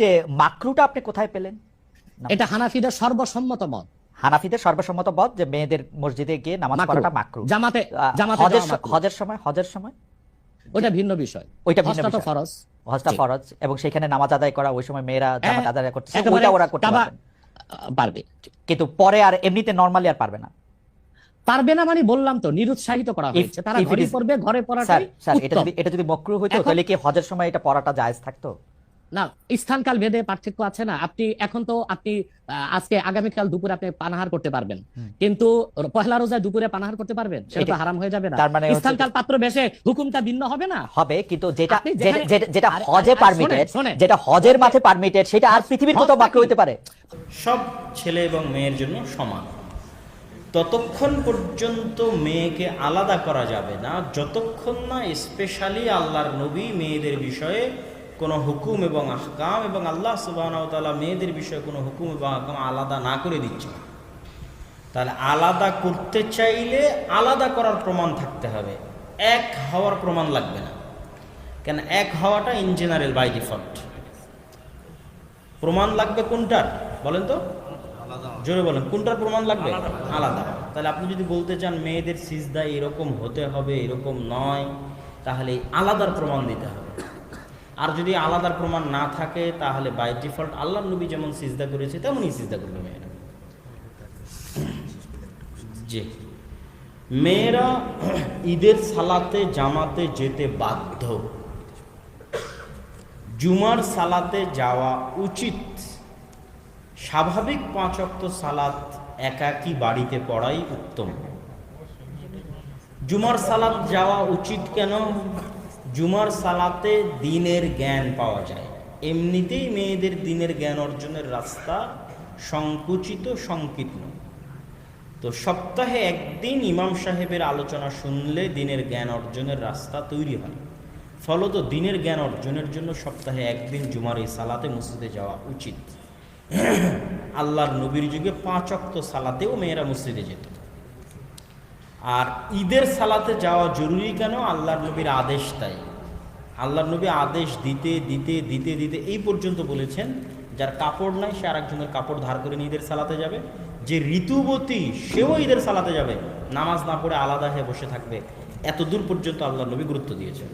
যে মাকরুটা আপনি কোথায় পেলেন? এটা হানাফিদের সর্বসম্মত মত। হানাফিদের সর্বসম্মত মত যে মেয়েদের মসজিদে গিয়ে নামাজ পড়াটা মাকরু। জামাতে হজের সময় ওটা ভিন্ন বিষয়। ওইটা ভিন্ন হজটা তো বিষয়। ফরজ। হজটা ফরজ এবং সেখানে নামাজ আদায় করা ওই সময় মেয়েরা জামাত আদায় করতেছে, একেবারে ওইটা ওরা করতে পারবে। কিন্তু পরে আর এমনিতে নরমালি আর পারবে না। পারবে না মানে বললাম তো নিরুৎসাহিত করা হয়েছে, তারা ঘরে পড়বে, ঘরে পড়াটাই উত্তম। এটা যদি মাকরু হইতো তাহলে কি হজের সময় এটা পড়াটা জায়েজ থাকতো? না, স্থানকাল ভেদে পার্থক্য আছে না। আপনি এখন তো আপনি আজকে আগামীকাল দুপুরে আপনি পানাহার করতে পারবেন, কিন্তু পহেলা রোজায় দুপুরে পানাহার করতে পারবেন? সেটা তো হারাম হয়ে যাবে না? স্থানকাল পাত্র বেশে হুকুমটা ভিন্ন হবে না? হবে, কিন্তু যেটা হজে পারমিটেড, যেটা হজের মাঠে পারমিটেড, সেটা আর পৃথিবীর কোথাও মাকরু হতে পারে? সব ছেলে এবং মেয়ের জন্য সমান। ততক্ষণ পর্যন্ত মেয়েকে আলাদা করা যাবে না যতক্ষণ না স্পেশালি আল্লাহর নবী মেয়েদের বিষয়ে কোনো হুকুম এবং আহকাম এবং আল্লাহ সুবহানাহু ওয়া তাআলা মেয়েদের বিষয়ে কোনো হুকুম এবং আহকাম আলাদা না করে দিচ্ছে। তাহলে আলাদা করতে চাইলে আলাদা করার প্রমাণ থাকতে হবে, এক হওয়ার প্রমাণ লাগবে না। কেন এক হওয়াটা ইন জেনারেল বাই ডিফল্ট। প্রমাণ লাগবে কোনটার বলেন তো, জোরে বলেন, কোনটার প্রমাণ লাগবে? আলাদা। তাহলে আপনি যদি বলতে চান মেয়েদের সিজদা এরকম হতে হবে, এরকম নয়, তাহলে আলাদার প্রমাণ দিতে হবে। আর যদি আলাদার প্রমাণ না থাকে তাহলে বাই ডিফল্ট আল্লাহর নবী যেমন সিজদা করেছে তেমনই সিজদা করবে মেয়েরা। জি, মেয়েরা ঈদের সালাতে জামাতে যেতে বাধ্য, জুমার সালাতে যাওয়া উচিত। স্বাভাবিক 5 ওয়াক্ত সালাত একাকী বাড়িতে পড়াই উত্তম। জুমার সালাত যাওয়া উচিত কেন? জুমার সালাতে দ্বীনের জ্ঞান পাওয়া যায়। এমনিতেই মেয়েদের দ্বীনের জ্ঞান অর্জনের রাস্তা সংকুচিত, সংকীর্ণ। তো সপ্তাহে একদিন ইমাম সাহেবের আলোচনা শুনলে দ্বীনের জ্ঞান অর্জনের রাস্তা তৈরি হয়। ফলত দ্বীনের জ্ঞান অর্জনের জন্য সপ্তাহে একদিন জুমার এই সালাতে মসজিদে যাওয়া উচিত। আল্লাহর নবীর যুগে 5 ওয়াক্ত সালাতেও মেয়েরা মসজিদে যেত। আর ঈদের সালাতে যাওয়া জরুরি কেন? আল্লাহর নবীর আদেশ তাই। আল্লাহর নবী আদেশ দিতে দিতে দিতে দিতে এই পর্যন্ত বলেছেন, যার কাপড় নাই সে আরেকজনের কাপড় ধার করে নিয়ে ঈদের সালাতে যাবে, যে ঋতুবতী সেও ঈদের সালাতে যাবে, নামাজ না পড়ে আলাদা হয়ে বসে থাকবে। এত দূর পর্যন্ত আল্লাহর নবী গুরুত্ব দিয়েছেন।